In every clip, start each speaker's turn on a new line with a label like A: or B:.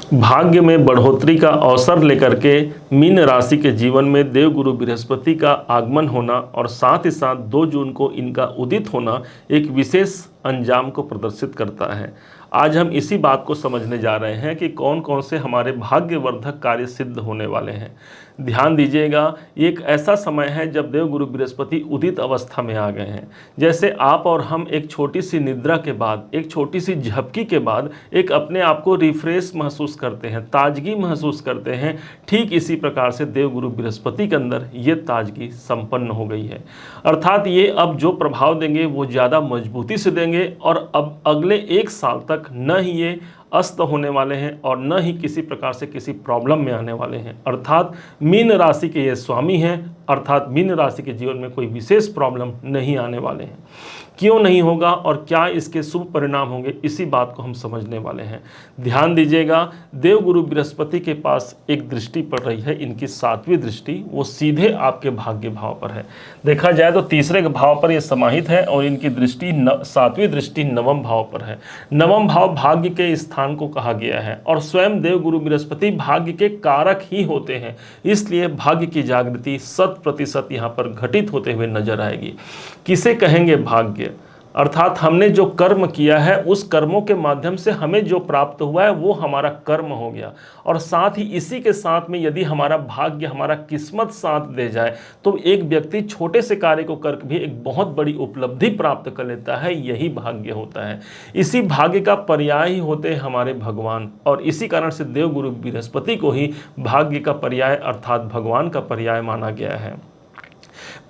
A: भाग्य में बढ़ोतरी का अवसर लेकर के मीन राशि के जीवन में देवगुरु बृहस्पति का आगमन होना और साथ ही साथ 2 जून को इनका उदित होना एक विशेष अंजाम को प्रदर्शित करता है। आज हम इसी बात को समझने जा रहे हैं कि कौन कौन से हमारे भाग्यवर्धक कार्य सिद्ध होने वाले हैं। ध्यान दीजिएगा, एक ऐसा समय है जब देवगुरु बृहस्पति उदित अवस्था में आ गए हैं। जैसे आप और हम एक छोटी सी निद्रा के बाद, एक छोटी सी झपकी के बाद एक अपने आप को रिफ्रेश महसूस करते हैं, ताजगी महसूस करते हैं, ठीक इसी प्रकार से देवगुरु बृहस्पति के अंदर ये ताजगी संपन्न हो गई है। अर्थात ये अब जो प्रभाव देंगे वो ज़्यादा मजबूती से देंगे और अब अगले 1 साल तक न ही ये अस्त होने वाले हैं और न ही किसी प्रकार से किसी प्रॉब्लम में आने वाले हैं। अर्थात मीन राशि के ये स्वामी हैं, अर्थात मीन राशि के जीवन में कोई विशेष प्रॉब्लम नहीं आने वाले हैं। क्यों नहीं होगा और क्या इसके शुभ परिणाम होंगे, इसी बात को हम समझने वाले हैं। ध्यान दीजिएगा, देवगुरु बृहस्पति के पास एक दृष्टि पड़ रही है, इनकी 7वीं दृष्टि, वो सीधे आपके भाग्य भाव पर है। देखा जाए तो तीसरे भाव पर यह समाहित है और इनकी दृष्टि 7वीं दृष्टि 9वें भाव पर है। 9वां भाव भाग्य के स्थान को कहा गया है और स्वयं देवगुरु बृहस्पति भाग्य के कारक ही होते हैं, इसलिए भाग्य की जागृति 100% यहाँ पर घटित होते हुए नजर आएगी। किसे कहेंगे भाग्य? अर्थात हमने जो कर्म किया है उस कर्मों के माध्यम से हमें जो प्राप्त हुआ है वो हमारा कर्म हो गया। और साथ ही इसी के साथ में यदि हमारा भाग्य, हमारा किस्मत साथ दे जाए तो एक व्यक्ति छोटे से कार्य को करके भी एक बहुत बड़ी उपलब्धि प्राप्त कर लेता है, यही भाग्य होता है। इसी भाग्य का पर्याय ही होते हैं हमारे भगवान और इसी कारण से देवगुरु बृहस्पति को ही भाग्य का पर्याय अर्थात भगवान का पर्याय माना गया है।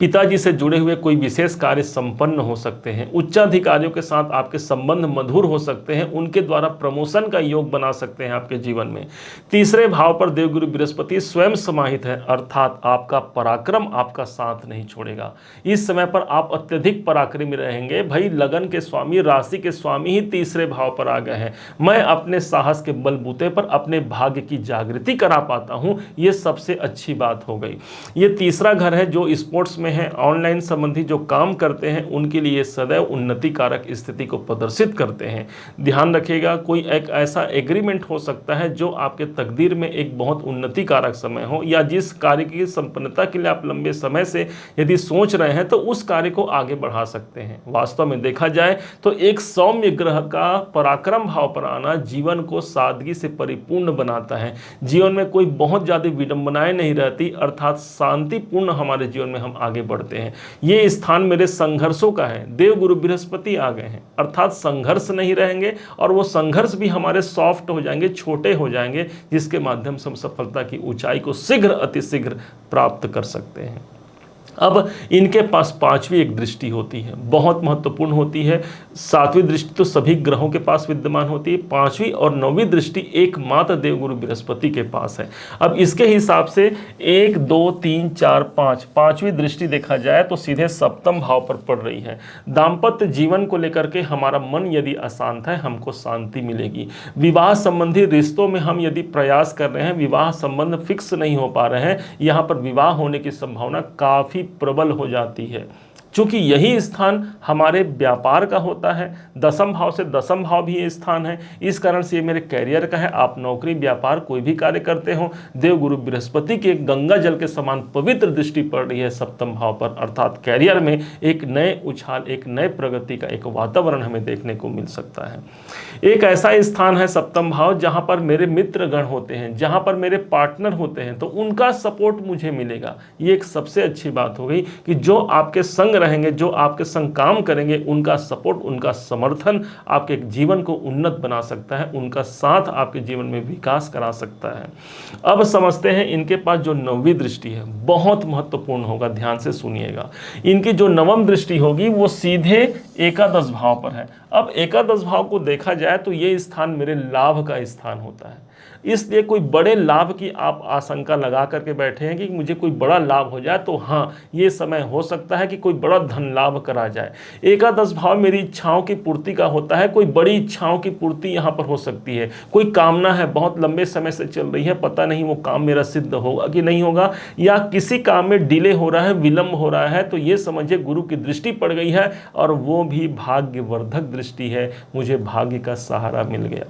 A: पिताजी से जुड़े हुए कोई विशेष कार्य संपन्न हो सकते हैं, उच्चाधिकारियों के साथ आपके संबंध मधुर हो सकते हैं, उनके द्वारा प्रमोशन का योग बना सकते हैं आपके जीवन में। तीसरे भाव पर देवगुरु बृहस्पति स्वयं समाहित है, अर्थात आपका पराक्रम आपका साथ नहीं छोड़ेगा। इस समय पर आप अत्यधिक पराक्रमी रहेंगे। भाई लगन के स्वामी, राशि के स्वामी ही तीसरे भाव पर आ गए हैं। मैं अपने साहस के बलबूते पर अपने भाग्य की जागृति करा पाता हूं, ये सबसे अच्छी बात हो गई। ये तीसरा घर है जो स्पोर्ट्स में है, ऑनलाइन संबंधी जो काम करते हैं उनके लिए सदैव उन्नति कारक स्थिति को प्रदर्शित करते हैं। ध्यान रखिएगा, कोई एक ऐसा एग्रीमेंट हो सकता है जो आपके तकदीर में एक बहुत उन्नति कारक समय हो, या जिस कार्य की संपन्नता के लिए आप लंबे समय से यदि सोच रहे हैं तो उस कार्य को आगे बढ़ा सकते हैं। वास्तव में देखा जाए तो एक सौम्य ग्रह का पराक्रम भाव पर आना जीवन को सादगी से परिपूर्ण बनाता है। जीवन में कोई बहुत ज्यादा विडंबनाएं नहीं रहती, अर्थात शांतिपूर्ण हमारे जीवन में हम आगे बढ़ते हैं। ये स्थान मेरे संघर्षों का है। देवगुरु बृहस्पति आ गए हैं, अर्थात संघर्ष नहीं रहेंगे और वो संघर्ष भी हमारे सॉफ्ट हो जाएंगे, छोटे हो जाएंगे, जिसके माध्यम से हम सफलता की ऊंचाई को शीघ्र अतिशीघ्र प्राप्त कर सकते हैं। अब इनके पास 5वीं एक दृष्टि होती है, बहुत महत्वपूर्ण होती है। 7वीं दृष्टि तो सभी ग्रहों के पास विद्यमान होती है, 5वीं और 9वीं दृष्टि एकमात्र देवगुरु बृहस्पति के पास है। अब इसके हिसाब से 1 2 3 4 5 5वीं दृष्टि देखा जाए तो सीधे 7वें भाव पर पड़ रही है। दाम्पत्य जीवन को लेकर के हमारा मन यदि अशांत है, हमको शांति मिलेगी। विवाह संबंधी रिश्तों में हम यदि प्रयास कर रहे हैं, विवाह संबंध फिक्स नहीं हो पा रहे हैं, यहाँ पर विवाह होने की संभावना काफी प्रबल हो जाती है। चूंकि यही स्थान हमारे व्यापार का होता है, 10वें भाव से 10वां भाव भी ये स्थान है, इस कारण से ये मेरे कैरियर का है। आप नौकरी, व्यापार, कोई भी कार्य करते हो, देवगुरु बृहस्पति की गंगा जल के समान पवित्र दृष्टि पड़ रही है 7वें भाव पर, अर्थात कैरियर में एक नए उछाल, एक नए प्रगति का एक वातावरण हमें देखने को मिल सकता है। एक ऐसा स्थान है 7वां भाव जहां पर मेरे मित्रगण होते हैं, जहां पर मेरे पार्टनर होते हैं, तो उनका सपोर्ट मुझे मिलेगा। ये एक सबसे अच्छी बात हो गई कि जो आपके संग रहेंगे, जो आपके संग काम करेंगे, उनका सपोर्ट, उनका समर्थन आपके जीवन को उन्नत बना सकता है, उनका साथ आपके जीवन में विकास करा सकता है। अब समझते हैं इनके पास जो 9वीं दृष्टि है, बहुत महत्वपूर्ण होगा, ध्यान से सुनिएगा। इनकी जो 9वीं दृष्टि होगी वो सीधे एकादश भाव पर है। अब एकादश भाव को देखा जाए तो ये स्थान मेरे लाभ का स्थान होता है, इसलिए कोई बड़े लाभ की आप आशंका लगा करके बैठे हैं कि मुझे कोई बड़ा लाभ हो जाए, तो हाँ, ये समय हो सकता है कि कोई बड़ा धन लाभ करा जाए। एकादश भाव मेरी इच्छाओं की पूर्ति का होता है, कोई बड़ी इच्छाओं की पूर्ति यहाँ पर हो सकती है। कोई कामना है, बहुत लंबे समय से चल रही है, पता नहीं वो काम मेरा सिद्ध होगा कि नहीं होगा, या किसी काम में डिले हो रहा है, विलंब हो रहा है, तो ये समझिए गुरु की दृष्टि पड़ गई है और वो भी भाग्यवर्धक दृष्टि है, मुझे भाग्य का सहारा मिल गया।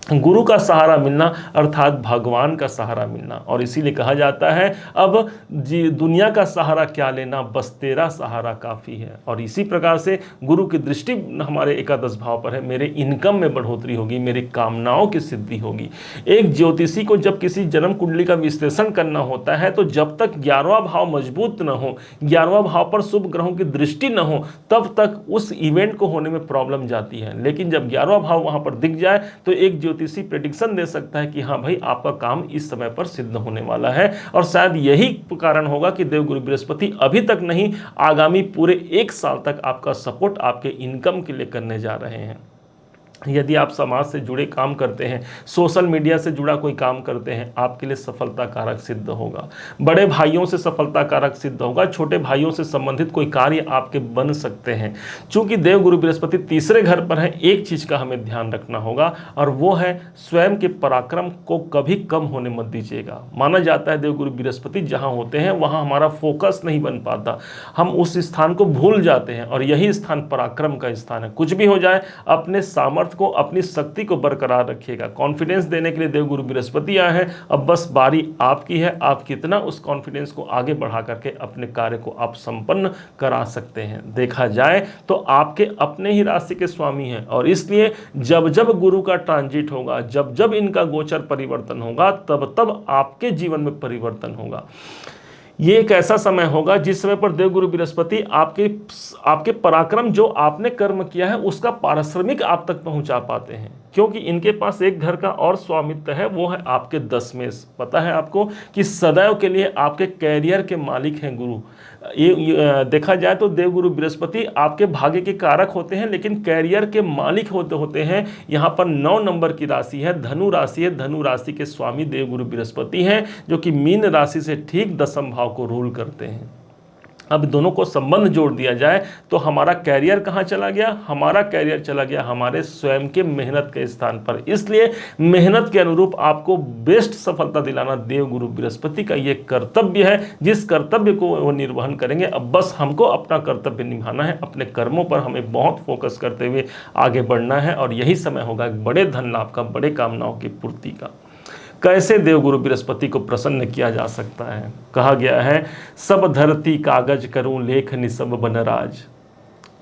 A: गुरु का सहारा मिलना अर्थात भगवान का सहारा मिलना। और इसीलिए कहा जाता है अब दुनिया का सहारा क्या लेना, बस तेरा सहारा काफ़ी है। और इसी प्रकार से गुरु की दृष्टि हमारे एकादश भाव पर है, मेरे इनकम में बढ़ोतरी होगी, मेरी कामनाओं की सिद्धि होगी। एक ज्योतिषी को जब किसी जन्म कुंडली का विश्लेषण करना होता है तो जब तक 11वां भाव मजबूत न हो, 11वां भाव पर शुभ ग्रहों की दृष्टि न हो, तब तक उस इवेंट को होने में प्रॉब्लम जाती है। लेकिन जब 11वां भाव वहां पर दिख जाए तो एक ज्योतिषी प्रेडिक्शन दे सकता है कि हाँ भाई आपका काम इस समय पर सिद्ध होने वाला है। और शायद यही कारण होगा कि देवगुरु बृहस्पति अभी तक नहीं, आगामी पूरे 1 साल तक आपका सपोर्ट आपके इनकम के लिए करने जा रहे हैं। यदि आप समाज से जुड़े काम करते हैं, सोशल मीडिया से जुड़ा कोई काम करते हैं, आपके लिए सफलता कारक सिद्ध होगा। बड़े भाइयों से सफलता कारक सिद्ध होगा, छोटे भाइयों से संबंधित कोई कार्य आपके बन सकते हैं। चूंकि देवगुरु बृहस्पति तीसरे घर पर है, एक चीज का हमें ध्यान रखना होगा और वो है स्वयं के पराक्रम को कभी कम होने मत दीजिएगा। माना जाता है देवगुरु बृहस्पति जहां होते हैं वहां हमारा फोकस नहीं बन पाता, हम उस स्थान को भूल जाते हैं और यही स्थान पराक्रम का स्थान है। कुछ भी हो जाए अपने सामर्थ्य को, अपनी शक्ति को बरकरार रखिएगा। कॉन्फिडेंस देने के लिए देवगुरु बृहस्पति आए हैं, अब बस बारी आपकी है, आप कितना उस कॉन्फिडेंस को आगे बढ़ा करके अपने कार्य को आप संपन्न करा सकते हैं। देखा जाए तो आपके अपने ही राशि के स्वामी हैं और इसलिए जब जब गुरु का ट्रांजिट होगा, जब जब इनका गोचर परिवर्तन होगा, तब तब आपके जीवन में परिवर्तन होगा। ये एक ऐसा समय होगा जिस समय पर देवगुरु बृहस्पति आपके पराक्रम जो आपने कर्म किया है उसका पारिश्रमिक आप तक पहुंचा पाते हैं, क्योंकि इनके पास एक घर का और स्वामित्व है, वो है आपके दशमेश। पता है आपको कि सदैव के लिए आपके कैरियर के मालिक हैं गुरु। ये देखा जाए तो देवगुरु बृहस्पति आपके भाग्य के कारक होते हैं, लेकिन कैरियर के मालिक होते हैं। यहाँ पर 9 नंबर की राशि है, धनु राशि है, धनु राशि के स्वामी देवगुरु बृहस्पति हैं, जो कि मीन राशि से ठीक 10वें भाव को रूल करते हैं। अब दोनों को संबंध जोड़ दिया जाए तो हमारा कैरियर कहाँ चला गया, हमारा कैरियर चला गया हमारे स्वयं के मेहनत के स्थान पर। इसलिए मेहनत के अनुरूप आपको बेस्ट सफलता दिलाना देवगुरु बृहस्पति का ये कर्तव्य है, जिस कर्तव्य को वो निर्वहन करेंगे। अब बस हमको अपना कर्तव्य निभाना है, अपने कर्मों पर हमें बहुत फोकस करते हुए आगे बढ़ना है और यही समय होगा बड़े धन लाभ का, बड़े कामनाओं की पूर्ति का। कैसे देवगुरु बृहस्पति को प्रसन्न किया जा सकता है? कहा गया है सब धरती कागज करूं लेख निसब बनराज,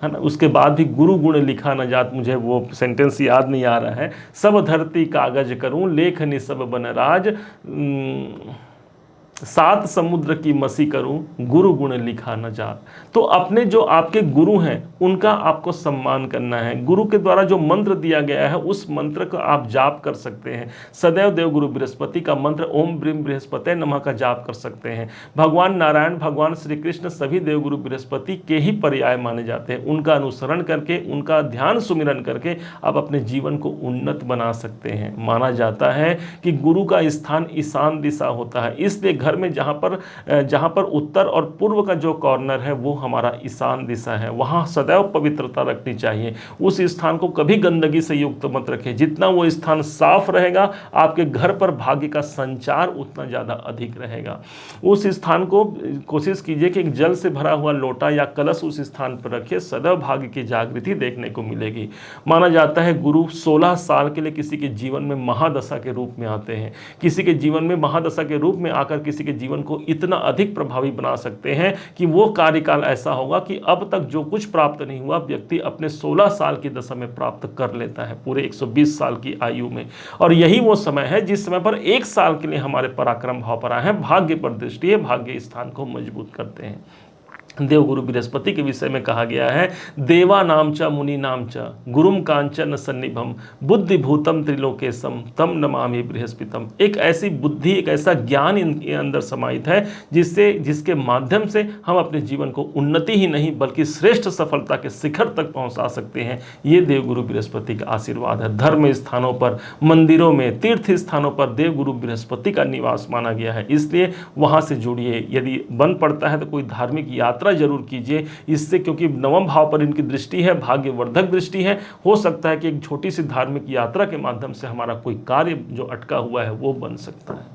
A: है ना। उसके बाद भी गुरु गुण लिखा न जात, मुझे वो सेंटेंस याद नहीं आ रहा है। सब धरती कागज करूं लेख निसब बनराज, 7 समुद्र की मसी करूं गुरु गुण लिखा न जात। तो अपने जो आपके गुरु हैं उनका आपको सम्मान करना है। गुरु के द्वारा जो मंत्र दिया गया है उस मंत्र का आप जाप कर सकते हैं। सदैव देवगुरु बृहस्पति का मंत्र ओम ब्रीम बृहस्पते नमः का जाप कर सकते हैं। भगवान नारायण, भगवान श्री कृष्ण सभी देवगुरु बृहस्पति के ही पर्याय माने जाते हैं। उनका अनुसरण करके, उनका ध्यान सुमिरन करके आप अपने जीवन को उन्नत बना सकते हैं। माना जाता है कि गुरु का स्थान ईशान दिशा होता है, इसलिए घर में जहाँ पर उत्तर और पूर्व का जो कॉर्नर है वो हमारा ईशान दिशा है, वहाँ सदैव पवित्रता रखनी चाहिए। उस स्थान को कभी गंदगी से युक्त मत रखें। जितना वो स्थान साफ रहेगा आपके घर पर भाग्य का संचार उतना ज़्यादा अधिक रहेगा। उस स्थान को कोशिश कीजिए कि एक जल से भरा हुआ लोटा या कलश उस स्थान पर रखिए, सदैव भाग्य की जागृति देखने को मिलेगी। माना जाता है गुरु 16 साल के लिए किसी के जीवन में महादशा के रूप में आते हैं। किसी के जीवन में महादशा के रूप में आकर किसी के जीवन को इतना अधिक प्रभावी बना सकते हैं कि वो कार्यकाल ऐसा होगा कि अब तक जो कुछ प्राप्त नहीं हुआ व्यक्ति अपने 16 साल की दशा में प्राप्त कर लेता है, पूरे 120 साल की आयु में। और यही वो समय है जिस समय पर 1 साल के लिए हमारे पराक्रम भाव पर आए हैं, भाग्य पर दृष्टि है, भाग्य स्थान को मजबूत करते हैं। देवगुरु बृहस्पति के विषय में कहा गया है देवा नाम च मुनि नाम च गुरुम कांचन सन्निभम बुद्धि भूतम त्रिलोकेशम तम नमामि बृहस्पतिम। एक ऐसी बुद्धि, एक ऐसा ज्ञान इनके अंदर समाहित है जिसके माध्यम से हम अपने जीवन को उन्नति ही नहीं बल्कि श्रेष्ठ सफलता के शिखर तक पहुंचा सकते हैं। ये देवगुरु बृहस्पति का आशीर्वाद है। धर्म स्थानों पर, मंदिरों में, तीर्थ स्थानों पर देवगुरु बृहस्पति का निवास माना गया है, इसलिए वहां से जुड़िए। यदि बन पड़ता है तो कोई धार्मिक यात्रा जरूर कीजिए इससे, क्योंकि 9वें भाव पर इनकी दृष्टि है, भाग्यवर्धक दृष्टि है। हो सकता है कि एक छोटी सी धार्मिक यात्रा के माध्यम से हमारा कोई कार्य जो अटका हुआ है वो बन सकता है।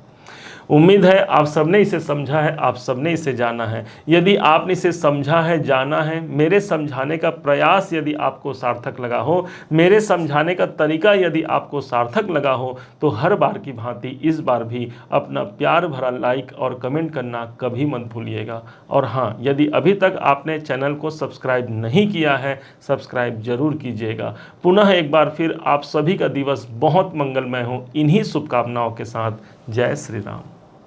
A: उम्मीद है आप सबने इसे समझा है, आप सबने इसे जाना है। यदि आपने इसे समझा है, जाना है, मेरे समझाने का प्रयास यदि आपको सार्थक लगा हो, मेरे समझाने का तरीका यदि आपको सार्थक लगा हो, तो हर बार की भांति इस बार भी अपना प्यार भरा लाइक और कमेंट करना कभी मत भूलिएगा। और हाँ, यदि अभी तक आपने चैनल को सब्सक्राइब नहीं किया है, सब्सक्राइब जरूर कीजिएगा। पुनः एक बार फिर आप सभी का दिवस बहुत मंगलमय हो, इन्हीं शुभकामनाओं के साथ। जय श्री राम।